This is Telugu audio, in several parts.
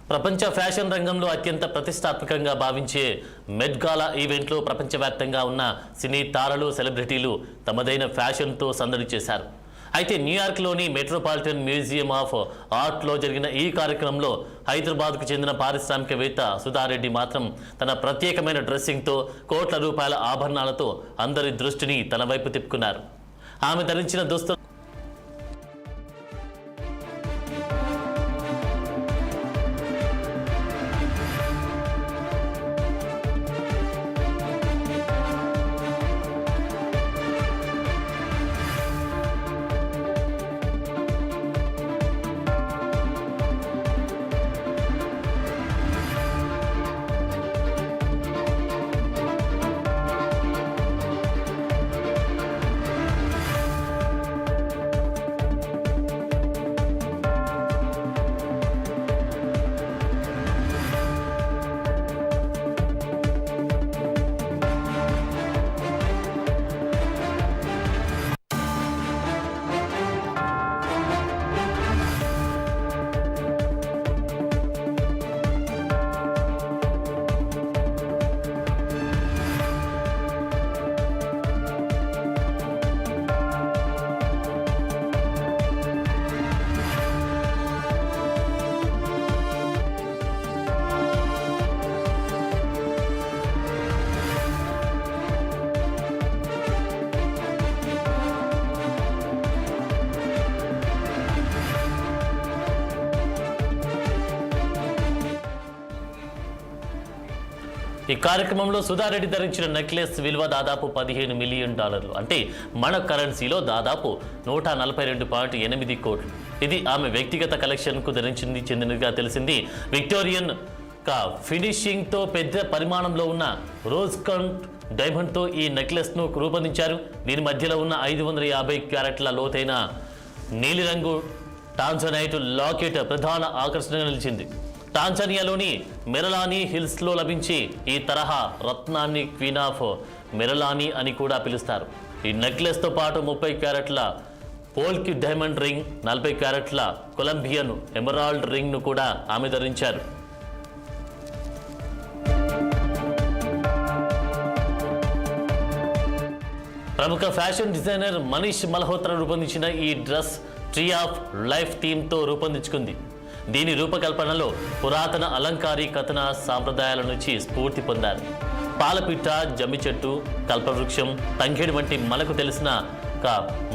ప్రపంచ ఫ్యాషన్ రంగంలో అత్యంత ప్రతిష్టాత్మకంగా భావించే మెట్ గాలా ఈవెంట్లో ప్రపంచవ్యాప్తంగా ఉన్న సినీ తారలు సెలబ్రిటీలు తమదైన ఫ్యాషన్తో సందడి చేశారు. అయితే న్యూయార్క్లోని మెట్రోపాలిటన్ మ్యూజియం ఆఫ్ ఆర్ట్లో జరిగిన ఈ కార్యక్రమంలో హైదరాబాద్కు చెందిన పారిశ్రామికవేత్త సుధారెడ్డి మాత్రం తన ప్రత్యేకమైన డ్రెస్సింగ్తో కోట్ల రూపాయల ఆభరణాలతో అందరి దృష్టిని తన వైపు తిప్పుకున్నారు. ఆమె ధరించిన దుస్తులు ఈ కార్యక్రమంలో సుధారెడ్డి ధరించిన నెక్లెస్ విలువ దాదాపు $15 మిలియన్, అంటే మన కరెన్సీలో దాదాపు 142.8 కోట్లు. ఇది ఆమె వ్యక్తిగత కలెక్షన్కు చెందినదిగా తెలిసింది. విక్టోరియన్ ఫినిషింగ్తో పెద్ద పరిమాణంలో ఉన్న రోజ్ కంట్ డైమండ్తో ఈ నెక్లెస్ను రూపొందించారు. దీని మధ్యలో ఉన్న 550 క్యారెట్ల లోతైన నీలిరంగు టాంజనైట్ లాకెట్ ప్రధాన ఆకర్షణగా నిలిచింది. టాంజానియాలోని మెరలానీ హిల్స్లో లభించి ఈ తరహా రత్నాన్ని క్వీన్ ఆఫ్ మెరలానీ అని కూడా పిలుస్తారు. ఈ నెక్లెస్తో పాటు 30 క్యారెట్ల పోల్కి డైమండ్ రింగ్, 40 క్యారెట్ల కొలంబియన్ ఎమరాల్డ్ రింగ్ను కూడా ఆమె ధరించారు. ప్రముఖ ఫ్యాషన్ డిజైనర్ మనీష్ మల్హోత్రా రూపొందించిన ఈ డ్రెస్ ట్రీ ఆఫ్ లైఫ్ థీమ్తో రూపొందించుకుంది. దీని రూపకల్పనలో పురాతన అలంకారీ కథన సాంప్రదాయాల నుంచి స్ఫూర్తి పొందారు. పాలపిట్ట, జమ్మి చెట్టు, కల్పవృక్షం, తంగేడు వంటి మనకు తెలిసిన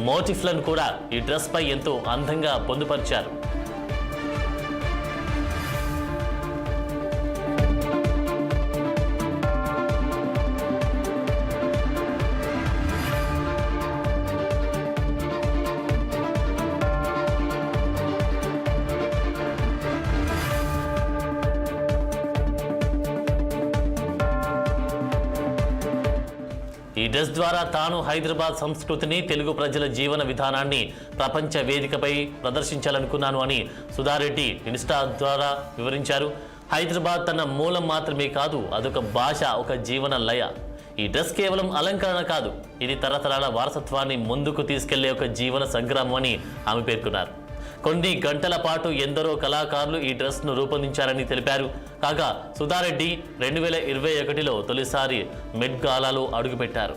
మోటిఫ్లను కూడా ఈ డ్రెస్పై ఎంతో అందంగా పొందుపరిచారు. ఈ డ్రెస్ ద్వారా తాను హైదరాబాద్ సంస్కృతిని, తెలుగు ప్రజల జీవన విధానాన్ని ప్రపంచ వేదికపై ప్రదర్శించాలనుకున్నాను అని సుధారెడ్డి ఇన్స్టా ద్వారా వివరించారు. హైదరాబాద్ తన మూలం మాత్రమే కాదు, అదొక భాష, ఒక జీవన లయ. ఈ డ్రెస్ కేవలం అలంకరణ కాదు, ఇది తరతరాల వారసత్వాన్ని ముందుకు తీసుకెళ్లే ఒక జీవన సంగ్రామం అని ఆమె పేర్కొన్నారు. కొన్ని గంటల పాటు ఎందరో కళాకారులు ఈ డ్రెస్ను రూపొందించారని తెలిపారు. కాగా సుధారెడ్డి 2021లో తొలిసారి మెట్ గాలాలో అడుగుపెట్టారు.